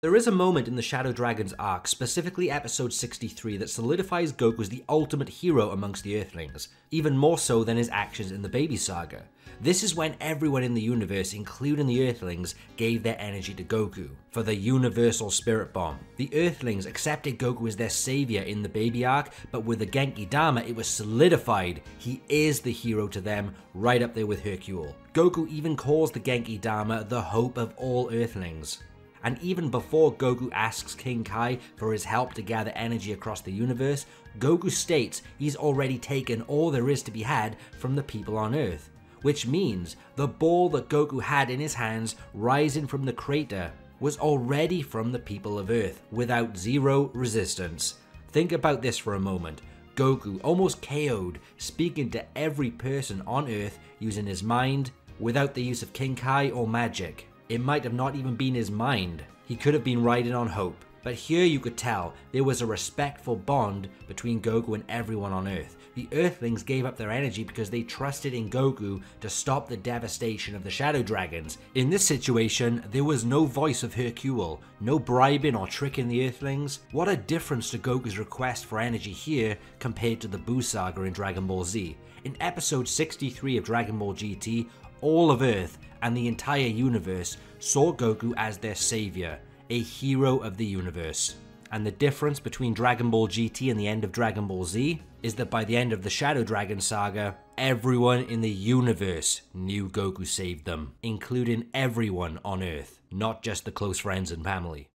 There is a moment in the Shadow Dragons arc, specifically episode 63, that solidifies Goku as the ultimate hero amongst the Earthlings, even more so than his actions in the Baby Saga. This is when everyone in the universe, including the Earthlings, gave their energy to Goku for the Universal Spirit Bomb. The Earthlings accepted Goku as their savior in the Baby arc, but with the Genki Dama it was solidified. He is the hero to them, right up there with Hercule. Goku even calls the Genki Dama the hope of all Earthlings. And even before Goku asks King Kai for his help to gather energy across the universe, Goku states he's already taken all there is to be had from the people on Earth. Which means the ball that Goku had in his hands rising from the crater was already from the people of Earth, without zero resistance. Think about this for a moment. Goku, almost KO'd, speaking to every person on Earth using his mind, without the use of King Kai or magic. It might have not even been his mind. He could have been riding on hope. But here you could tell there was a respectful bond between Goku and everyone on Earth. The Earthlings gave up their energy because they trusted in Goku to stop the devastation of the Shadow Dragons. In this situation, there was no voice of Hercule, no bribing or tricking the Earthlings. What a difference to Goku's request for energy here compared to the Buu Saga in Dragon Ball Z. In episode 63 of Dragon Ball GT, all of Earth and the entire universe saw Goku as their savior, a hero of the universe. And the difference between Dragon Ball GT and the end of Dragon Ball Z is that by the end of the Shadow Dragon saga, everyone in the universe knew Goku saved them, including everyone on Earth, not just the close friends and family.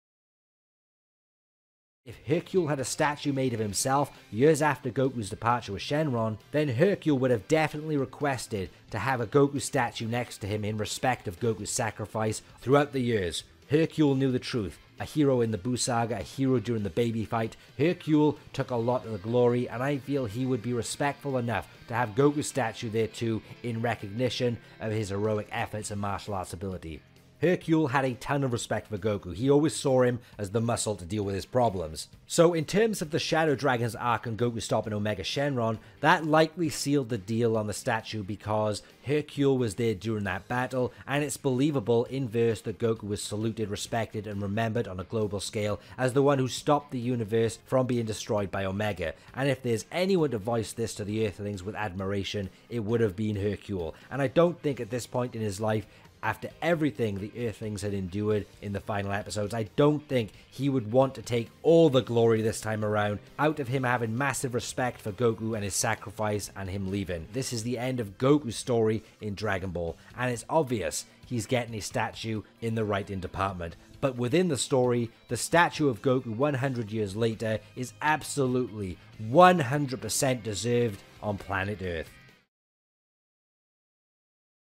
If Hercule had a statue made of himself years after Goku's departure with Shenron, then Hercule would have definitely requested to have a Goku statue next to him in respect of Goku's sacrifice throughout the years. Hercule knew the truth. A hero in the Buu Saga, a hero during the baby fight. Hercule took a lot of the glory, and I feel he would be respectful enough to have Goku's statue there too in recognition of his heroic efforts and martial arts ability. Hercule had a ton of respect for Goku. He always saw him as the muscle to deal with his problems. So in terms of the Shadow Dragons arc and Goku stopping Omega Shenron, that likely sealed the deal on the statue because Hercule was there during that battle, and it's believable in verse that Goku was saluted, respected, and remembered on a global scale as the one who stopped the universe from being destroyed by Omega. And if there's anyone to voice this to the Earthlings with admiration, it would have been Hercule. And I don't think at this point in his life, after everything the Earthlings had endured in the final episodes, I don't think he would want to take all the glory this time around out of him having massive respect for Goku and his sacrifice and him leaving. This is the end of Goku's story in Dragon Ball, and it's obvious he's getting his statue in the writing department. But within the story, the statue of Goku 100 years later is absolutely 100% deserved on planet Earth.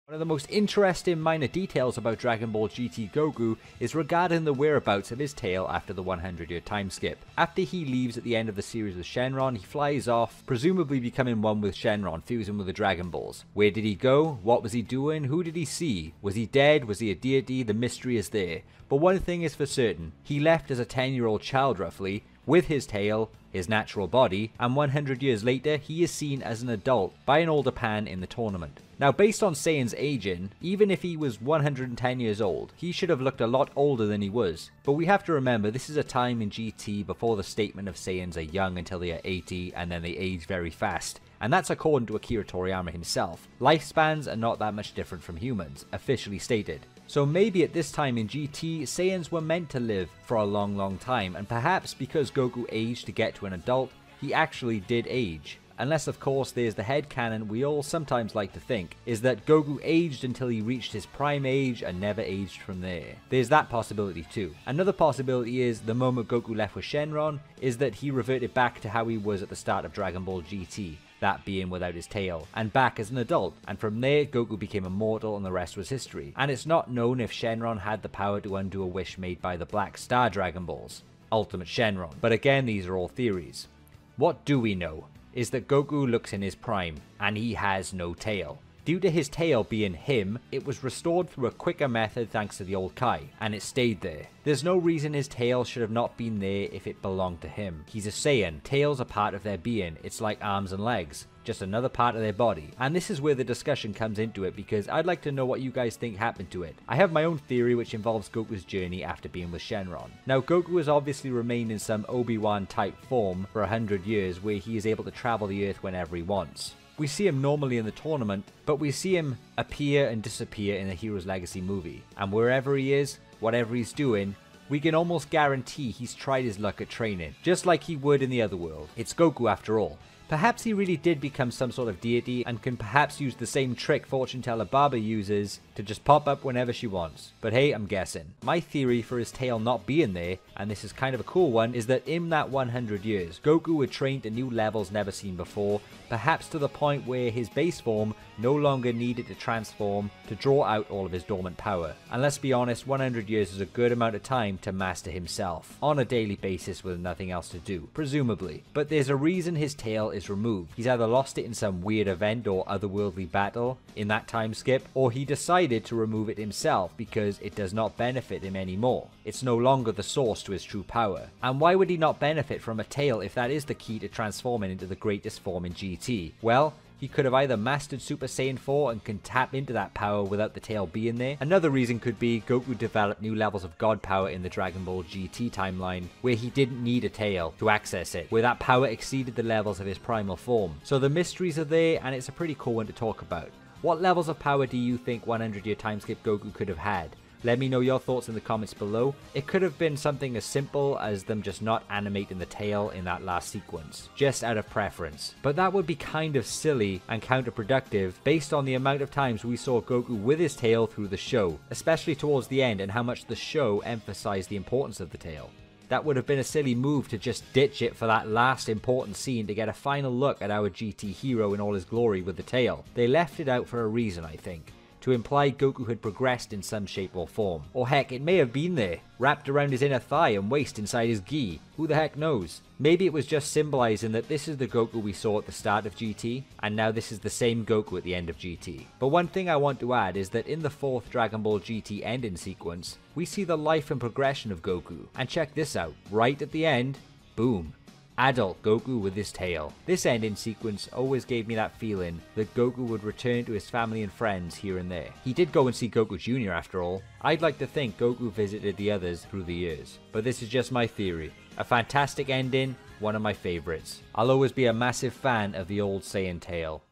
One of the most interesting minor details about Dragon Ball GT Goku is regarding the whereabouts of his tail after the 100-year time skip. After he leaves at the end of the series with Shenron, he flies off, presumably becoming one with Shenron, fusing with the Dragon Balls. Where did he go? What was he doing? Who did he see? Was he dead? Was he a deity? The mystery is there. But one thing is for certain, he left as a 10-year-old child roughly, with his tail, his natural body, and 100 years later he is seen as an adult by an older Pan in the tournament. Now based on Saiyan's aging, even if he was 110 years old, he should have looked a lot older than he was. But we have to remember this is a time in GT before the statement of Saiyans are young until they are 80 and then they age very fast. And that's according to Akira Toriyama himself. Lifespans are not that much different from humans, officially stated. So maybe at this time in GT, Saiyans were meant to live for a long time, and perhaps because Goku aged to get to an adult, he actually did age. Unless of course there's the headcanon we all sometimes like to think, is that Goku aged until he reached his prime age and never aged from there. There's that possibility too. Another possibility is the moment Goku left with Shenron, is that he reverted back to how he was at the start of Dragon Ball GT. That being without his tail, and back as an adult, and from there Goku became immortal and the rest was history. And it's not known if Shenron had the power to undo a wish made by the Black Star Dragon Balls, Ultimate Shenron, but again these are all theories. What do we know is that Goku looks in his prime, and he has no tail. Due to his tail being him, it was restored through a quicker method thanks to the old Kai, and it stayed there. There's no reason his tail should have not been there if it belonged to him. He's a Saiyan, tails are part of their being, it's like arms and legs. just another part of their body. And this is where the discussion comes into it, because I'd like to know what you guys think happened to it. I have my own theory which involves Goku's journey after being with Shenron. Now, Goku has obviously remained in some Obi-Wan type form for 100 years, where he is able to travel the Earth whenever he wants. We see him normally in the tournament, but we see him appear and disappear in the Hero's Legacy movie. And wherever he is, whatever he's doing, we can almost guarantee he's tried his luck at training, just like he would in the other world. It's Goku after all. Perhaps he really did become some sort of deity and can perhaps use the same trick fortune teller Baba uses to just pop up whenever she wants. But hey, I'm guessing. My theory for his tail not being there, and this is kind of a cool one, is that in that 100 years, Goku had trained to new levels never seen before, perhaps to the point where his base form no longer needed to transform to draw out all of his dormant power. And let's be honest, 100 years is a good amount of time to master himself, on a daily basis with nothing else to do, presumably. But there's a reason his tail is removed. He's either lost it in some weird event or otherworldly battle in that time skip, or he decided to remove it himself because it does not benefit him anymore. It's no longer the source to his true power. And why would he not benefit from a tail if that is the key to transforming into the greatest form in GT? Well, he could have either mastered Super Saiyan 4 and can tap into that power without the tail being there. Another reason could be Goku developed new levels of God power in the Dragon Ball GT timeline, where he didn't need a tail to access it, where that power exceeded the levels of his primal form. So the mysteries are there, and it's a pretty cool one to talk about. What levels of power do you think 100-year timeskip Goku could have had? Let me know your thoughts in the comments below. It could have been something as simple as them just not animating the tail in that last sequence, just out of preference. But that would be kind of silly and counterproductive based on the amount of times we saw Goku with his tail through the show, especially towards the end, and how much the show emphasized the importance of the tail. That would have been a silly move to just ditch it for that last important scene to get a final look at our GT hero in all his glory with the tail. They left it out for a reason, I think. To imply Goku had progressed in some shape or form. Or heck, it may have been there, wrapped around his inner thigh and waist inside his gi. Who the heck knows? Maybe it was just symbolizing that this is the Goku we saw at the start of GT, and now this is the same Goku at the end of GT. But one thing I want to add is that in the 4th Dragon Ball GT ending sequence, we see the life and progression of Goku. And check this out, right at the end, boom. Adult Goku with his tail. This ending sequence always gave me that feeling that Goku would return to his family and friends here and there. He did go and see Goku Jr. after all. I'd like to think Goku visited the others through the years. But this is just my theory. A fantastic ending, one of my favorites. I'll always be a massive fan of the old Saiyan tail.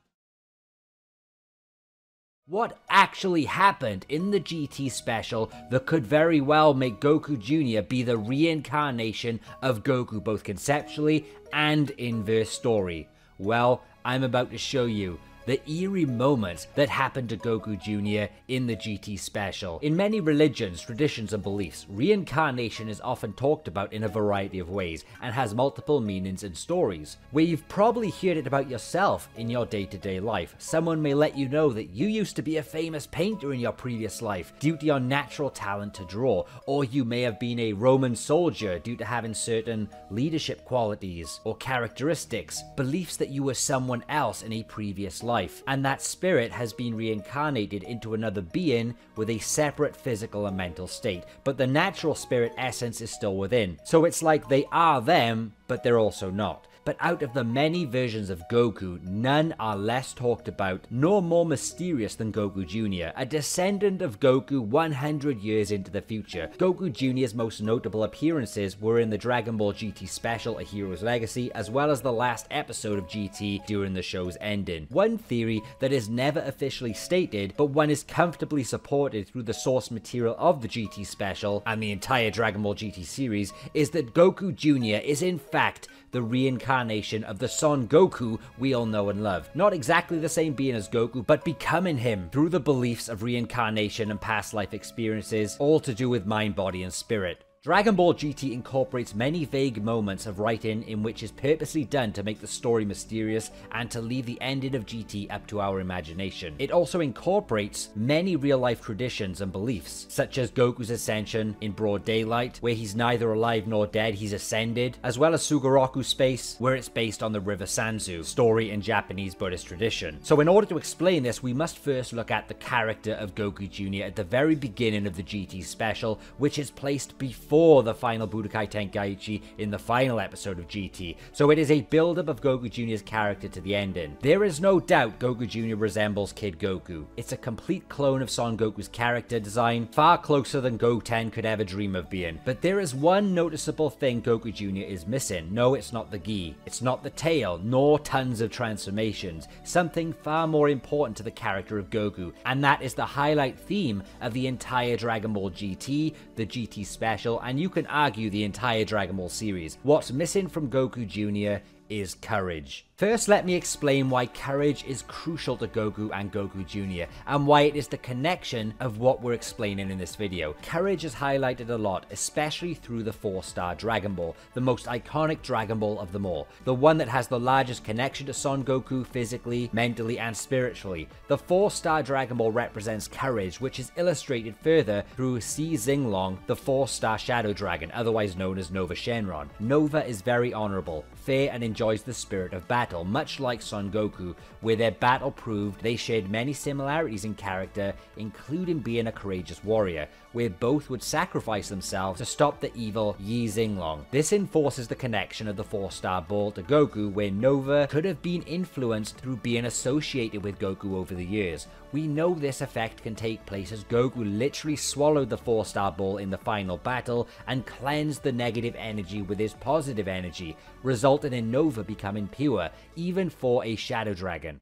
What actually happened in the GT special that could very well make Goku Jr. be the reincarnation of Goku both conceptually and in verse story? Well, I'm about to show you the eerie moments that happened to Goku Jr. in the GT special. In many religions, traditions, and beliefs, reincarnation is often talked about in a variety of ways and has multiple meanings and stories. Where you've probably heard it about yourself in your day-to-day life. Someone may let you know that you used to be a famous painter in your previous life due to your natural talent to draw, or you may have been a Roman soldier due to having certain leadership qualities or characteristics, beliefs that you were someone else in a previous life. And that spirit has been reincarnated into another being with a separate physical and mental state, but the natural spirit essence is still within. So it's like they are them, but they're also not. But out of the many versions of Goku, none are less talked about nor more mysterious than Goku Jr., a descendant of Goku 100 years into the future. Goku Jr.'s most notable appearances were in the Dragon Ball GT special A Hero's Legacy, as well as the last episode of GT during the show's ending. One theory that is never officially stated, but one is comfortably supported through the source material of the GT special and the entire Dragon Ball GT series, is that Goku Jr. is in fact the reincarnation of the Son Goku we all know and love. Not exactly the same being as Goku, but becoming him through the beliefs of reincarnation and past life experiences, all to do with mind, body, and spirit. Dragon Ball GT incorporates many vague moments of writing in which is purposely done to make the story mysterious and to leave the ending of GT up to our imagination. It also incorporates many real-life traditions and beliefs, such as Goku's ascension in broad daylight, where he's neither alive nor dead, he's ascended, as well as Sugoroku Space, where it's based on the River Sanzu story in Japanese Buddhist tradition. So in order to explain this, we must first look at the character of Goku Jr. at the very beginning of the GT special, which is placed before before the final Budokai Tenkaichi in the final episode of GT, so it is a build-up of Goku Jr.'s character to the ending. There is no doubt Goku Jr. resembles Kid Goku. It's a complete clone of Son Goku's character design, far closer than Goten could ever dream of being. But there is one noticeable thing Goku Jr. is missing. No, it's not the gi, it's not the tail, nor tons of transformations. Something far more important to the character of Goku, and that is the highlight theme of the entire Dragon Ball GT, the GT Special, and you can argue the entire Dragon Ball series. What's missing from Goku Jr. is courage. First, let me explain why courage is crucial to Goku and Goku Jr. and why it is the connection of what we're explaining in this video. Courage is highlighted a lot, especially through the 4-star Dragon Ball, the most iconic Dragon Ball of them all, the one that has the largest connection to Son Goku physically, mentally, and spiritually. The 4-star Dragon Ball represents courage, which is illustrated further through Si Xinglong, the 4-star Shadow Dragon, otherwise known as Nova Shenron. Nova is very honorable, fair, and enjoys the spirit of battle, much like Son Goku, where their battle proved they shared many similarities in character, including being a courageous warrior, where both would sacrifice themselves to stop the evil Yi Xinglong. This enforces the connection of the 4-star ball to Goku, where Nova could have been influenced through being associated with Goku over the years. We know this effect can take place as Goku literally swallowed the 4-star ball in the final battle and cleansed the negative energy with his positive energy, resulting in Nova becoming pure, even for a Shadow Dragon.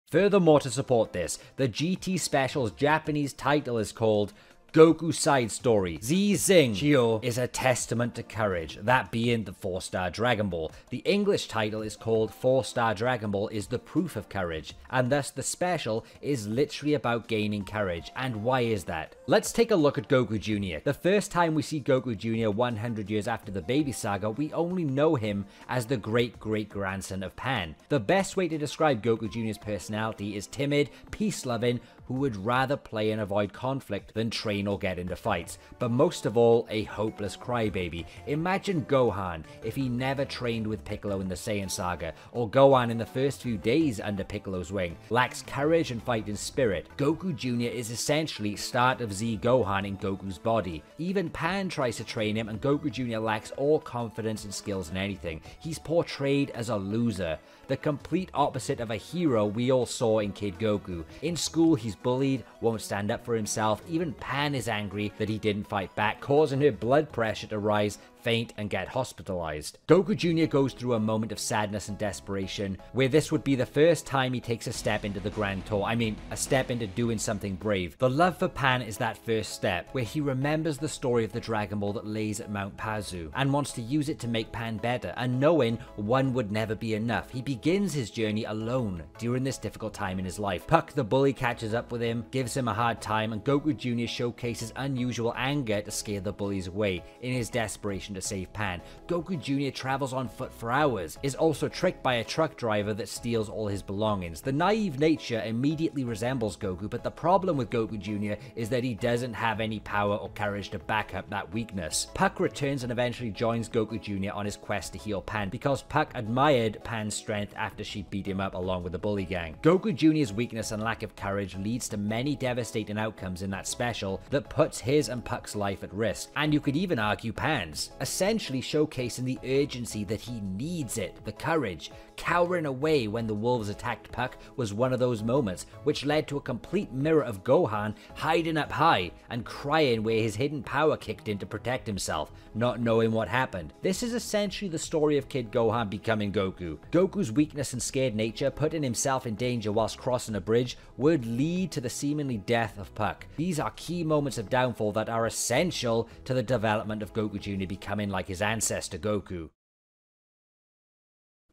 Furthermore, to support this, the GT Special's Japanese title is called Goku Side Story. Zi Xing Chio is a testament to courage, that being the 4-star Dragon Ball. The English title is called 4-star Dragon Ball is the proof of courage, and thus the special is literally about gaining courage. And why is that? Let's take a look at Goku Jr. The first time we see Goku Jr. 100 years after the Baby Saga, we only know him as the great-great-grandson of Pan. The best way to describe Goku Jr.'s personality is timid, peace-loving, who would rather play and avoid conflict than train or get into fights, but most of all, a hopeless crybaby. Imagine Gohan if he never trained with Piccolo in the Saiyan Saga, or Gohan in the first few days under Piccolo's wing, lacks courage and fighting spirit. Goku Jr. is essentially start of Z Gohan in Goku's body. Even Pan tries to train him, and Goku Jr. lacks all confidence and skills in anything. He's portrayed as a loser, the complete opposite of a hero we all saw in Kid Goku. In school, he's bullied, won't stand up for himself. Even Pan is angry that he didn't fight back, causing her blood pressure to rise, faint, and get hospitalized. Goku Jr. goes through a moment of sadness and desperation, where this would be the first time he takes a step into the Grand Tour. I mean, a step into doing something brave. The love for Pan is that first step, where he remembers the story of the Dragon Ball that lays at Mount Pazu, and wants to use it to make Pan better, and knowing one would never be enough, he begins his journey alone during this difficult time in his life. Puck the bully catches up with him, gives him a hard time, and Goku Jr. showcases unusual anger to scare the bullies away in his desperation to save Pan. Goku Jr. travels on foot for hours, is also tricked by a truck driver that steals all his belongings. The naive nature immediately resembles Goku, but the problem with Goku Jr. is that he doesn't have any power or courage to back up that weakness. Puck returns and eventually joins Goku Jr. on his quest to heal Pan, because Puck admired Pan's strength after she beat him up along with the bully gang. Goku Jr.'s weakness and lack of courage leads to many devastating outcomes in that special that puts his and Puck's life at risk, and you could even argue Pan's, essentially showcasing the urgency that he needs it, the courage. Cowering away when the wolves attacked Puck was one of those moments, which led to a complete mirror of Gohan hiding up high and crying where his hidden power kicked in to protect himself, not knowing what happened. This is essentially the story of Kid Gohan becoming Goku. Goku's weakness and scared nature, putting himself in danger whilst crossing a bridge, would lead to the seemingly death of Puck. These are key moments of downfall that are essential to the development of Goku Jr. becoming like his ancestor Goku.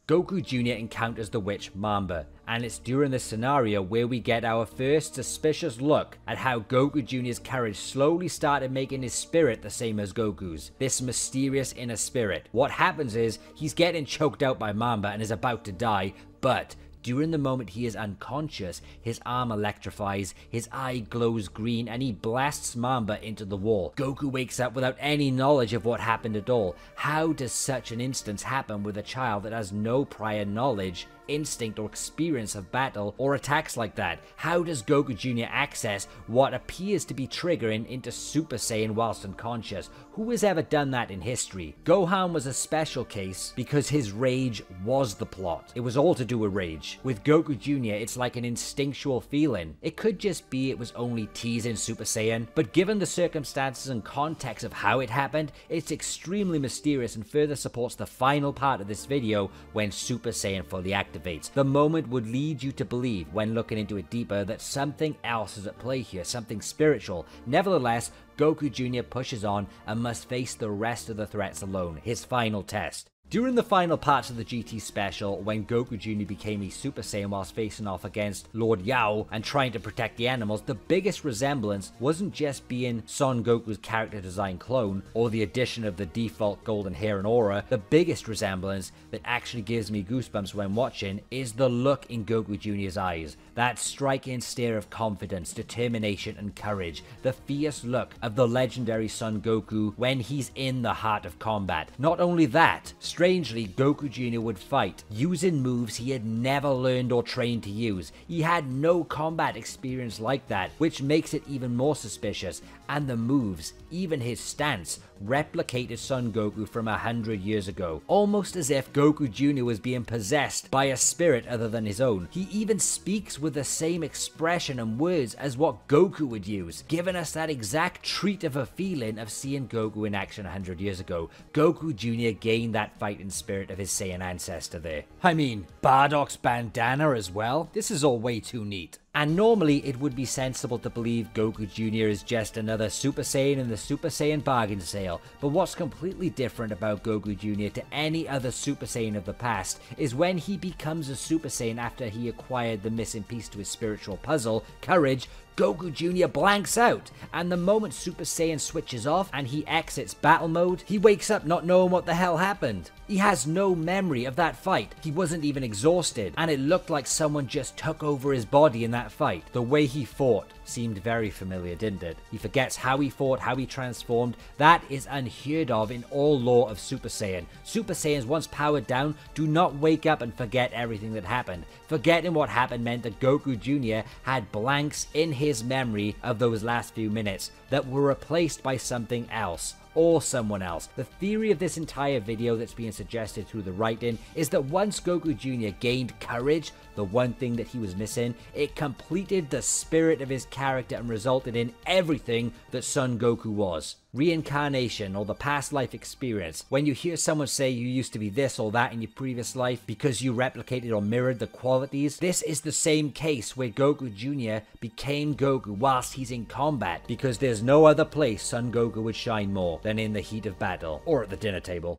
Goku Jr. encounters the witch Mamba, and it's during this scenario where we get our first suspicious look at how Goku Jr.'s courage slowly started making his spirit the same as Goku's, this mysterious inner spirit. What happens is, he's getting choked out by Mamba and is about to die, but During the moment he is unconscious, his arm electrifies, his eye glows green, and he blasts Mamba into the wall. Goku wakes up without any knowledge of what happened at all. How does such an instance happen with a child that has no prior knowledge, instinct, or experience of battle or attacks like that? How does Goku Jr. access what appears to be triggering into Super Saiyan whilst unconscious? Who has ever done that in history? Gohan was a special case because his rage was the plot. It was all to do with rage. With Goku Jr., it's like an instinctual feeling. It could just be it was only teasing Super Saiyan, but given the circumstances and context of how it happened, it's extremely mysterious and further supports the final part of this video when Super Saiyan fully activates. The moment would lead you to believe, when looking into it deeper, that something else is at play here, something spiritual. Nevertheless, Goku Jr. pushes on and must face the rest of the threats alone, his final test. During the final parts of the GT special, when Goku Jr. became a Super Saiyan whilst facing off against Lord Yao and trying to protect the animals, the biggest resemblance wasn't just being Son Goku's character design clone, or the addition of the default golden hair and aura. The biggest resemblance that actually gives me goosebumps when watching is the look in Goku Jr.'s eyes. That striking stare of confidence, determination, and courage. The fierce look of the legendary Son Goku when he's in the heart of combat. Not only that, strangely, Goku Jr. would fight using moves he had never learned or trained to use. He had no combat experience like that, which makes it even more suspicious. And the moves, even his stance, replicated Son Goku from 100 years ago. Almost as if Goku Jr. was being possessed by a spirit other than his own. He even speaks with the same expression and words as what Goku would use, giving us that exact treat of a feeling of seeing Goku in action 100 years ago. Goku Jr. gained that fighting spirit of his Saiyan ancestor there. I mean, Bardock's bandana as well? This is all way too neat. And normally it would be sensible to believe Goku Jr. is just another Super Saiyan in the Super Saiyan bargain sale, but what's completely different about Goku Jr. to any other Super Saiyan of the past is when he becomes a Super Saiyan after he acquired the missing piece to his spiritual puzzle, courage. Goku Jr. blanks out, and the moment Super Saiyan switches off and he exits battle mode, he wakes up not knowing what the hell happened. He has no memory of that fight. He wasn't even exhausted, and it looked like someone just took over his body in that fight. The way he fought seemed very familiar, didn't it? He forgets how he fought, how he transformed. That is unheard of in all lore of Super Saiyan. Super Saiyans, once powered down, do not wake up and forget everything that happened. Forgetting what happened meant that Goku Jr. had blanks in his memory of those last few minutes that were replaced by something else or someone else. The theory of this entire video that's being suggested through the writing is that once Goku Jr. gained courage, the one thing that he was missing, it completed the spirit of his character and resulted in everything that Son Goku was. Reincarnation, or the past life experience. When you hear someone say you used to be this or that in your previous life because you replicated or mirrored the qualities, this is the same case where Goku Jr. became Goku whilst he's in combat, because there's no other place Son Goku would shine more than in the heat of battle or at the dinner table.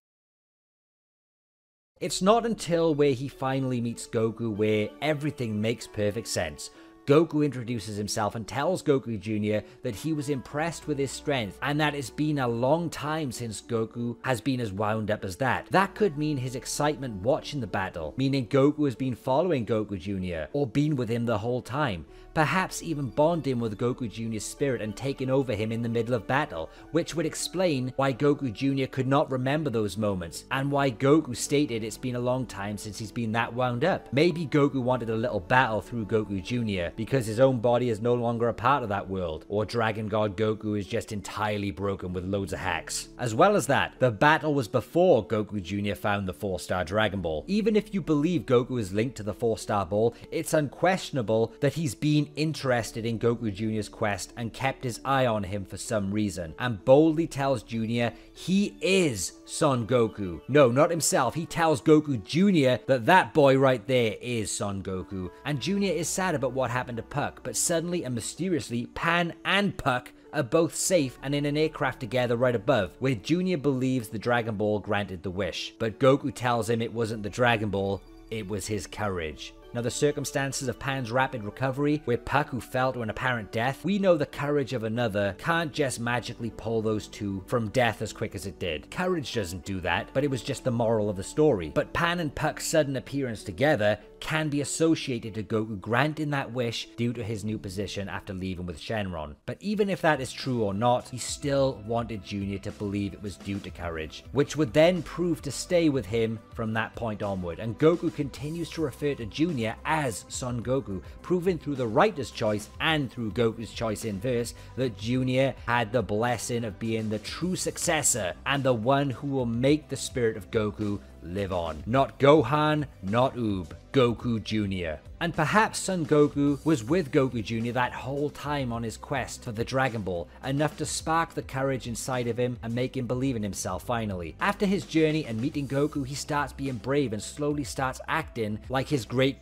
It's not until where he finally meets Goku where everything makes perfect sense. Goku introduces himself and tells Goku Jr. that he was impressed with his strength and that it's been a long time since Goku has been as wound up as that. That could mean his excitement watching the battle, meaning Goku has been following Goku Jr. or been with him the whole time. Perhaps even bonding with Goku Jr.'s spirit and taking over him in the middle of battle, which would explain why Goku Jr. could not remember those moments and why Goku stated it's been a long time since he's been that wound up. Maybe Goku wanted a little battle through Goku Jr. because his own body is no longer a part of that world, or Dragon God Goku is just entirely broken with loads of hacks. As well as that, the battle was before Goku Jr. found the 4-star Dragon Ball. Even if you believe Goku is linked to the 4-star ball, it's unquestionable that he's been interested in Goku Jr.'s quest and kept his eye on him for some reason, and boldly tells Jr. he is Son Goku. No, not himself. He tells Goku Jr. that boy right there is Son Goku, and Jr. is sad about what happened to Puck, but suddenly and mysteriously, Pan and Puck are both safe and in an aircraft together right above, where Jr. believes the Dragon Ball granted the wish. But Goku tells him it wasn't the Dragon Ball, it was his courage. Now, the circumstances of Pan's rapid recovery, where Puck, who fell to an apparent death, we know the courage of another can't just magically pull those two from death as quick as it did. Courage doesn't do that, but it was just the moral of the story. But Pan and Puck's sudden appearance together can be associated to Goku granting that wish due to his new position after leaving with Shenron. But even if that is true or not, he still wanted Junior to believe it was due to courage, which would then prove to stay with him from that point onward. And Goku continues to refer to Junior as Son Goku, proving through the writer's choice and through Goku's choice in verse that Junior had the blessing of being the true successor and the one who will make the spirit of Goku live on. Not Gohan, not Oob, Goku Jr. And perhaps Son Goku was with Goku Jr. that whole time on his quest for the Dragon Ball, enough to spark the courage inside of him and make him believe in himself finally. After his journey and meeting Goku, he starts being brave and slowly starts acting like his great,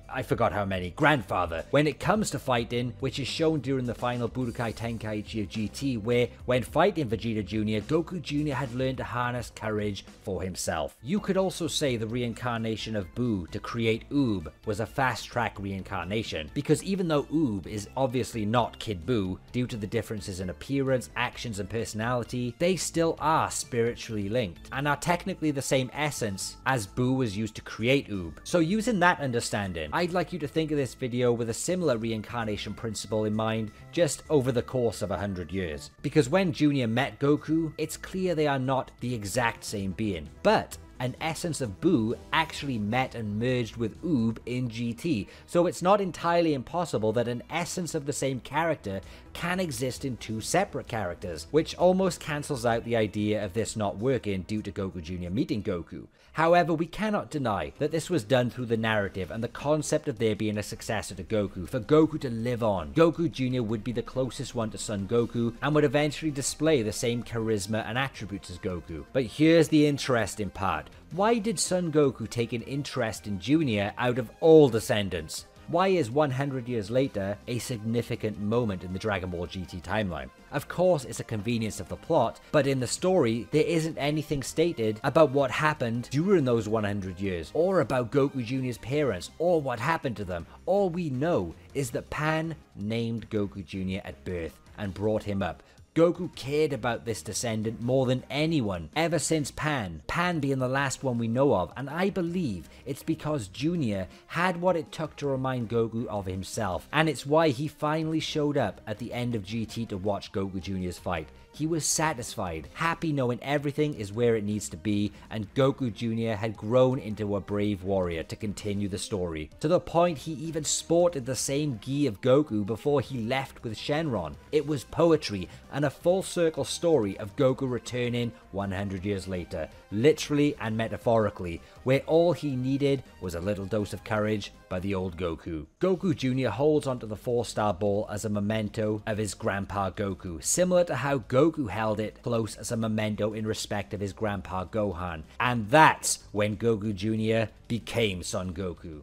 I forgot how many, grandfather. When it comes to fighting, which is shown during the final Budokai Tenkaichi of GT, where when fighting Vegeta Jr., Goku Jr. had learned to harness courage for himself. You could also say the reincarnation of Buu to create Oob was a fast-track reincarnation, because even though Oob is obviously not Kid Buu, due to the differences in appearance, actions, and personality, they still are spiritually linked, and are technically the same essence as Buu was used to create Oob. So using that understanding, I'd like you to think of this video with a similar reincarnation principle in mind, just over the course of 100 years. Because when Junior met Goku, it's clear they are not the exact same being, but an essence of Buu actually met and merged with Oob in GT, so it's not entirely impossible that an essence of the same character can exist in two separate characters, which almost cancels out the idea of this not working due to Goku Jr. meeting Goku. However, we cannot deny that this was done through the narrative and the concept of there being a successor to Goku, for Goku to live on. Goku Jr. would be the closest one to Son Goku and would eventually display the same charisma and attributes as Goku. But here's the interesting part. Why did Son Goku take an interest in Junior out of all descendants? Why is 100 years later a significant moment in the Dragon Ball GT timeline? Of course, it's a convenience of the plot, but in the story, there isn't anything stated about what happened during those 100 years, or about Goku Jr.'s parents, or what happened to them. All we know is that Pan named Goku Jr. at birth and brought him up. Goku cared about this descendant more than anyone, ever since Pan being the last one we know of, and I believe it's because Junior had what it took to remind Goku of himself, and it's why he finally showed up at the end of GT to watch Goku Jr.'s fight. He was satisfied, happy knowing everything is where it needs to be, and Goku Jr. had grown into a brave warrior to continue the story, to the point he even sported the same gi of Goku before he left with Shenron. It was poetry and a full circle story of Goku returning 100 years later, literally and metaphorically, where all he needed was a little dose of courage by the old Goku. Goku Jr. holds onto the 4-star ball as a memento of his grandpa Goku, similar to how Goku held it close as a memento in respect of his grandpa Gohan. And that's when Goku Jr. became Son Goku.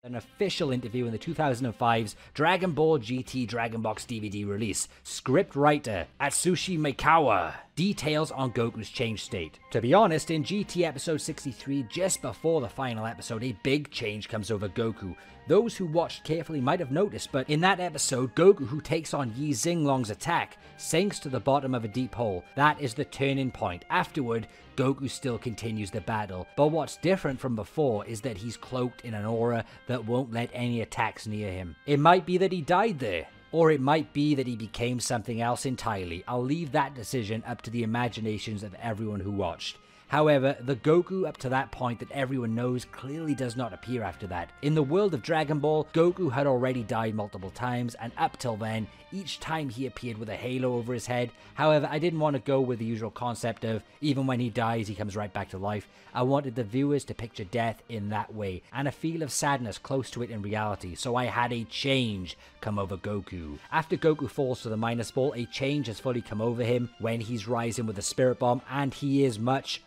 An official interview in the 2005's Dragon Ball GT Dragon Box DVD release. Script writer Atsushi Maekawa details on Goku's changed state. To be honest, in GT episode 63, just before the final episode, a big change comes over Goku. Those who watched carefully might have noticed, but in that episode, Goku, who takes on Yi Xinglong's attack, sinks to the bottom of a deep hole. That is the turning point. Afterward, Goku still continues the battle, but what's different from before is that he's cloaked in an aura that won't let any attacks near him. It might be that he died there, or it might be that he became something else entirely. I'll leave that decision up to the imaginations of everyone who watched. However, the Goku up to that point that everyone knows clearly does not appear after that. In the world of Dragon Ball, Goku had already died multiple times, and up till then, each time he appeared with a halo over his head. However, I didn't want to go with the usual concept of even when he dies, he comes right back to life. I wanted the viewers to picture death in that way, and a feel of sadness close to it in reality, so I had a change come over Goku. After Goku falls to the minus ball, a change has fully come over him when he's rising with a spirit bomb, and he is much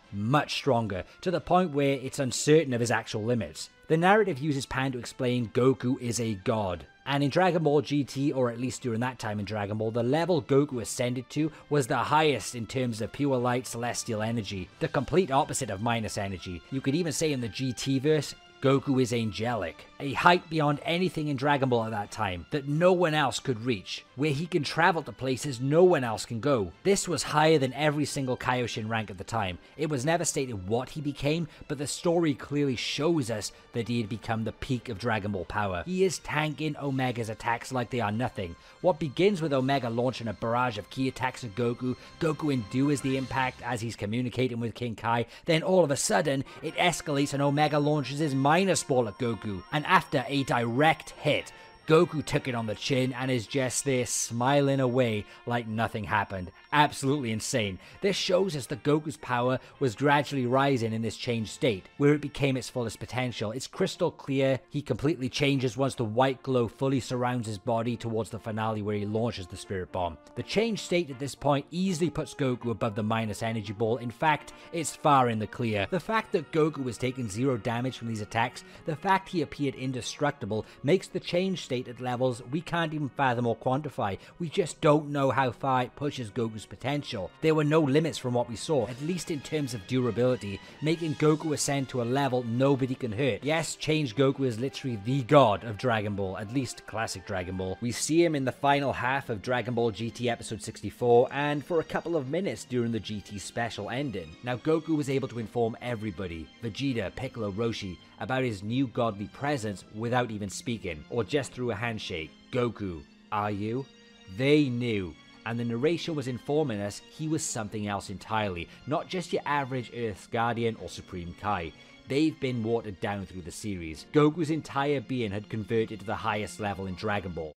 stronger, to the point where it's uncertain of his actual limits. The narrative uses Pan to explain Goku is a god. And in Dragon Ball GT, or at least during that time in Dragon Ball, the level Goku ascended to was the highest in terms of pure light celestial energy, the complete opposite of minus energy. You could even say in the GT verse, Goku is angelic, a height beyond anything in Dragon Ball at that time that no one else could reach, where he can travel to places no one else can go. This was higher than every single Kaioshin rank at the time. It was never stated what he became, but the story clearly shows us that he had become the peak of Dragon Ball power. He is tanking Omega's attacks like they are nothing. What begins with Omega launching a barrage of ki attacks at Goku, Goku endures the impact as he's communicating with King Kai, then all of a sudden, it escalates and Omega launches his minus ball at Goku, and after a direct hit, Goku took it on the chin and is just there smiling away like nothing happened. Absolutely insane. This shows us that Goku's power was gradually rising in this changed state, where it became its fullest potential. It's crystal clear he completely changes once the white glow fully surrounds his body towards the finale where he launches the Spirit Bomb. The changed state at this point easily puts Goku above the minus energy ball. In fact, it's far in the clear. The fact that Goku was taking 0 damage from these attacks, the fact he appeared indestructible, makes the changed state at levels we can't even fathom or quantify. We just don't know how far it pushes Goku's potential. There were no limits from what we saw, at least in terms of durability, making Goku ascend to a level nobody can hurt. Yes, changed Goku is literally the god of Dragon Ball, at least classic Dragon Ball. We see him in the final half of Dragon Ball GT episode 64 and for a couple of minutes during the GT special ending. Now Goku was able to inform everybody, Vegeta, Piccolo, Roshi, about his new godly presence without even speaking, or just through a handshake. Goku, are you? They knew, and the narration was informing us he was something else entirely, not just your average Earth's Guardian or Supreme Kai. They've been watered down through the series. Goku's entire being had converted to the highest level in Dragon Ball.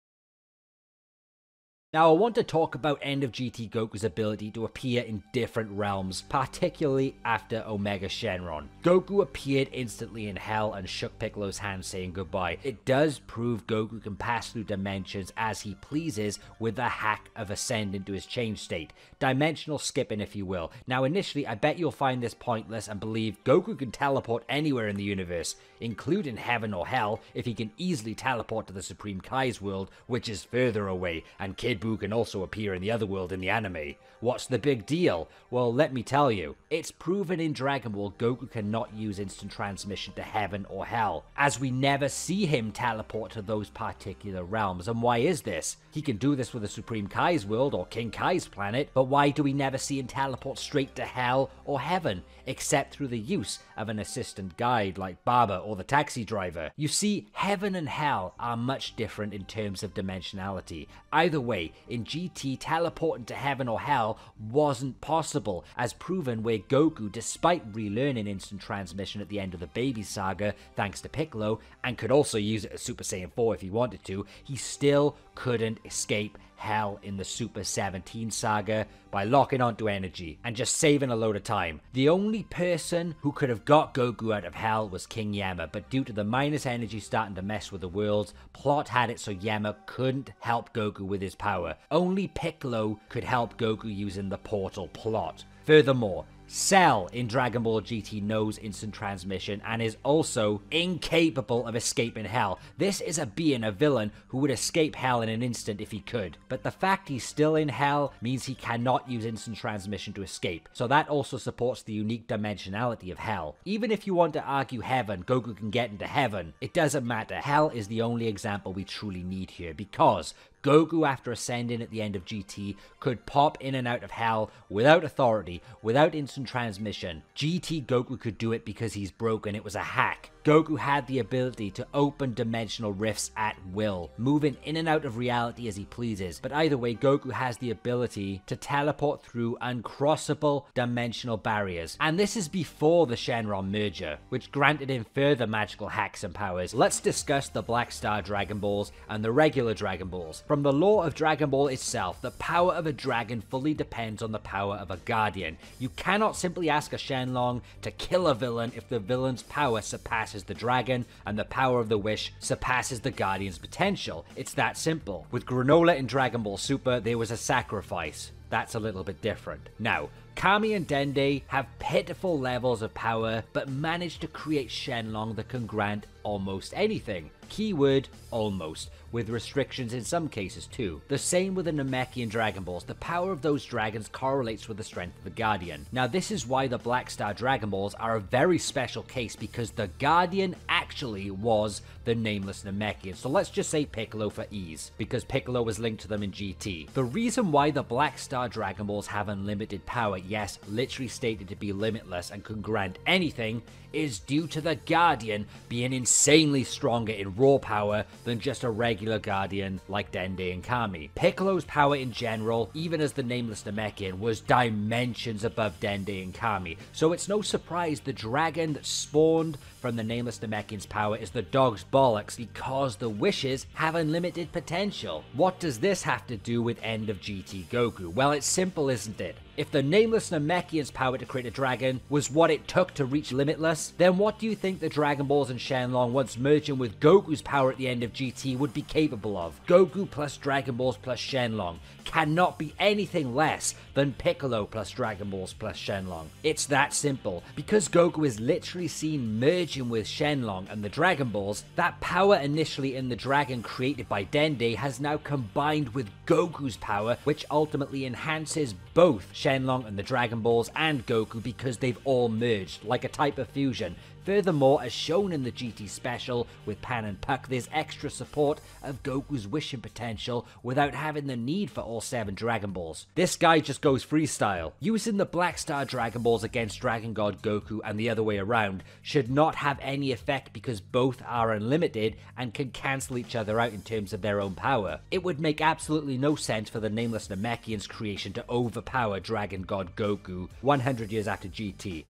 Now I want to talk about End of GT Goku's ability to appear in different realms, particularly after Omega Shenron. Goku appeared instantly in Hell and shook Piccolo's hand saying goodbye. It does prove Goku can pass through dimensions as he pleases with the hack of ascending to his change state. Dimensional skipping if you will. Now initially I bet you'll find this pointless and believe Goku can teleport anywhere in the universe, including heaven or hell if he can easily teleport to the Supreme Kai's world, which is further away, and Kid Buu can also appear in the other world in the anime. What's the big deal? Well, let me tell you. It's proven in Dragon Ball Goku cannot use instant transmission to heaven or hell, as we never see him teleport to those particular realms. And why is this? He can do this with the Supreme Kai's world or King Kai's planet, but why do we never see him teleport straight to hell or heaven, except through the use of an assistant guide like Baba or the taxi driver? You see, heaven and hell are much different in terms of dimensionality. Either way, in GT, teleporting to heaven or hell wasn't possible, as proven where Goku, despite relearning instant transmission at the end of the Baby Saga thanks to Piccolo, and could also use it as Super Saiyan 4 if he wanted to, he still couldn't escape hell in the Super 17 saga by locking onto energy and just saving a load of time. The only person who could have got Goku out of hell was King Yama, but due to the minus energy starting to mess with the worlds, plot had it so Yama couldn't help Goku with his power. Only Piccolo could help Goku using the portal plot. Furthermore, Cell in Dragon Ball GT knows instant transmission and is also incapable of escaping hell. This is a being, a villain, who would escape hell in an instant if he could. But the fact he's still in hell means he cannot use instant transmission to escape. So that also supports the unique dimensionality of hell. Even if you want to argue heaven, Goku can get into heaven, it doesn't matter. Hell is the only example we truly need here, because Goku, after ascending at the end of GT, could pop in and out of hell without authority, without instant transmission. GT Goku could do it because he's broken. It was a hack. Goku had the ability to open dimensional rifts at will, moving in and out of reality as he pleases. But either way, Goku has the ability to teleport through uncrossable dimensional barriers. And this is before the Shenron merger, which granted him further magical hacks and powers. Let's discuss the Black Star Dragon Balls and the regular Dragon Balls. From the lore of Dragon Ball itself, the power of a dragon fully depends on the power of a guardian. You cannot simply ask a Shenlong to kill a villain if the villain's power surpasses the dragon and the power of the wish surpasses the guardian's potential. It's that simple. With Granola in Dragon Ball Super, there was a sacrifice. That's a little bit different. Now, Kami and Dende have pitiful levels of power, but manage to create Shenlong that can grant almost anything. Keyword almost, with restrictions in some cases too. The same with the Namekian Dragon Balls. The power of those dragons correlates with the strength of the Guardian. Now this is why the Black Star Dragon Balls are a very special case, because the Guardian actually was the nameless Namekian. So let's just say Piccolo for ease, because Piccolo was linked to them in GT. The reason why the Black Star Dragon Balls have unlimited power, yes, literally stated to be limitless and can grant anything, is due to the Guardian being insanely stronger in raw power than just a regular Guardian like Dende and Kami. Piccolo's power in general, even as the nameless Namekian, was dimensions above Dende and Kami, so it's no surprise the dragon that spawned from the nameless Namekian's power is the dog's bollocks, because the wishes have unlimited potential. What does this have to do with End of GT Goku? Well, it's simple, isn't it? If the nameless Namekian's power to create a dragon was what it took to reach Limitless, then what do you think the Dragon Balls and Shenlong, once merging with Goku's power at the end of GT, would be capable of? Goku plus Dragon Balls plus Shenlong cannot be anything less than Piccolo plus Dragon Balls plus Shenlong. It's that simple. Because Goku is literally seen merging with Shenlong and the Dragon Balls, that power initially in the dragon created by Dende has now combined with Goku's power, which ultimately enhances both Shenlong and the Dragon Balls and Goku, because they've all merged, like a type of fusion. Furthermore, as shown in the GT special with Pan and Puck, there's extra support of Goku's wishing potential without having the need for all 7 Dragon Balls. This guy just goes freestyle. Using the Black Star Dragon Balls against Dragon God Goku and the other way around should not have any effect, because both are unlimited and can cancel each other out in terms of their own power. It would make absolutely no sense for the nameless Namekian's creation to overpower Dragon God Goku 100 years after GT.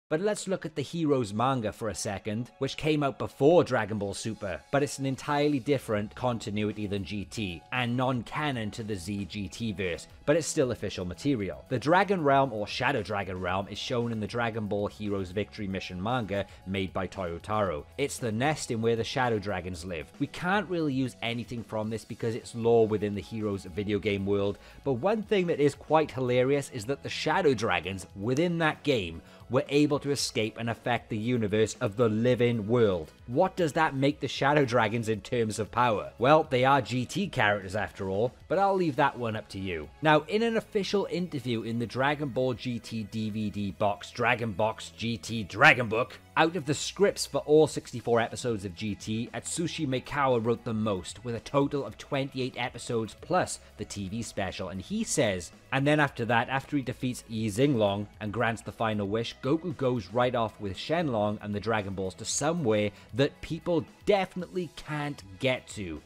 But let's look at the Heroes manga for a second, which came out before Dragon Ball Super, but it's an entirely different continuity than GT, and non-canon to the Z GT verse, but it's still official material. The Dragon Realm, or Shadow Dragon Realm, is shown in the Dragon Ball Heroes Victory Mission manga made by Toyotaro. It's the nest in where the Shadow Dragons live. We can't really use anything from this because it's lore within the Heroes video game world, but one thing that is quite hilarious is that the Shadow Dragons within that game were able to escape and affect the universe of the living world. What does that make the Shadow Dragons in terms of power? Well, they are GT characters after all, but I'll leave that one up to you. Now, in an official interview in the Dragon Ball GT DVD box, Dragon Box GT Dragon Book, out of the scripts for all 64 episodes of GT, Atsushi Meikawa wrote the most, with a total of 28 episodes plus the TV special, and he says, and then after that, after he defeats Yi Xinglong and grants the final wish, Goku goes right off with Shenlong and the Dragon Balls to somewhere that people definitely can't get to.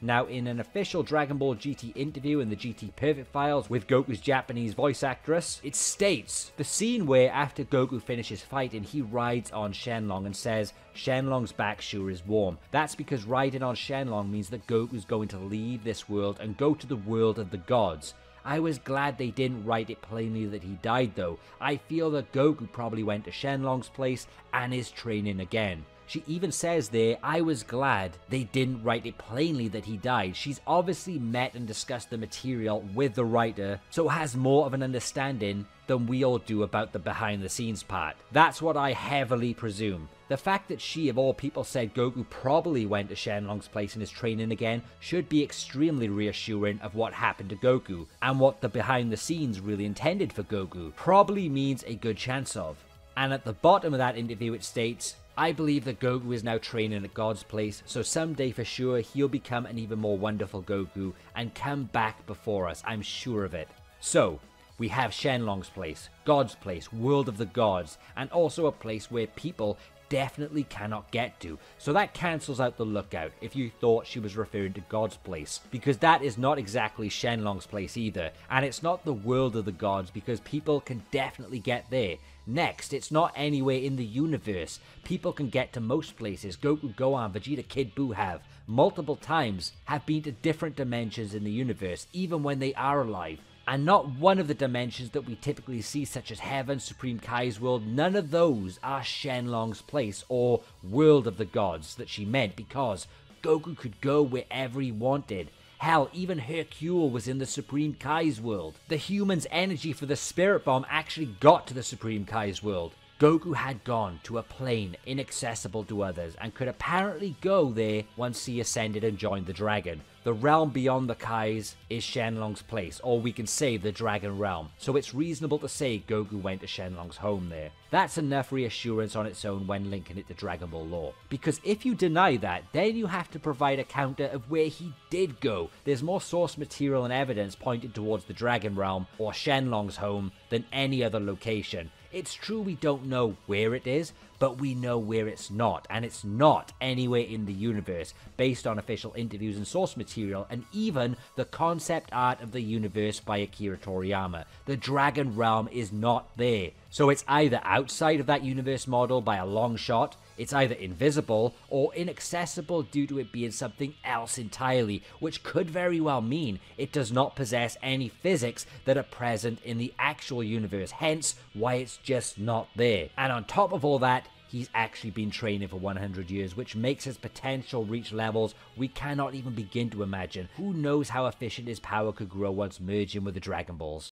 Now, in an official Dragon Ball GT interview in the GT Perfect Files with Goku's Japanese voice actress, it states the scene where after Goku finishes fighting, he rides on Shenlong and says, Shenlong's back sure is warm. That's because riding on Shenlong means that Goku's going to leave this world and go to the world of the gods. I was glad they didn't write it plainly that he died though. I feel that Goku probably went to Shenlong's place and is training again. She even says there, I was glad they didn't write it plainly that he died. She's obviously met and discussed the material with the writer, so has more of an understanding than we all do about the behind the scenes part. That's what I heavily presume. The fact that she, of all people, said Goku probably went to Shenlong's place and is training again should be extremely reassuring of what happened to Goku, and what the behind the scenes really intended for Goku probably means a good chance of. And at the bottom of that interview it states, I believe that Goku is now training at God's place, so someday for sure he'll become an even more wonderful Goku and come back before us, I'm sure of it. So, we have Shenlong's place, God's place, world of the gods, and also a place where people definitely cannot get to. So that cancels out the lookout if you thought she was referring to God's place, because that is not exactly Shenlong's place either, and it's not the world of the gods because people can definitely get there. Next, it's not anywhere in the universe. People can get to most places. Goku, Gohan, Vegeta, Kid Buu have multiple times have been to different dimensions in the universe, even when they are alive. And not one of the dimensions that we typically see, such as Heaven, Supreme Kai's world, none of those are Shenlong's place or world of the gods that she meant, because Goku could go wherever he wanted. Hell, even Hercule was in the Supreme Kai's world. The human's energy for the Spirit Bomb actually got to the Supreme Kai's world. Goku had gone to a plane inaccessible to others and could apparently go there once he ascended and joined the dragon. The realm beyond the Kais is Shenlong's place, or we can say the Dragon Realm, so it's reasonable to say Goku went to Shenlong's home there. That's enough reassurance on its own when linking it to Dragon Ball lore. Because if you deny that, then you have to provide a counter of where he did go. There's more source material and evidence pointing towards the Dragon Realm or Shenlong's home than any other location. It's true we don't know where it is, but we know where it's not, and it's not anywhere in the universe, based on official interviews and source material, and even the concept art of the universe by Akira Toriyama. The Dragon Realm is not there. So it's either outside of that universe model by a long shot, it's either invisible or inaccessible due to it being something else entirely, which could very well mean it does not possess any physics that are present in the actual universe, hence why it's just not there. And on top of all that, he's actually been training for 100 years, which makes his potential reach levels we cannot even begin to imagine. Who knows how efficient his power could grow once merging with the Dragon Balls.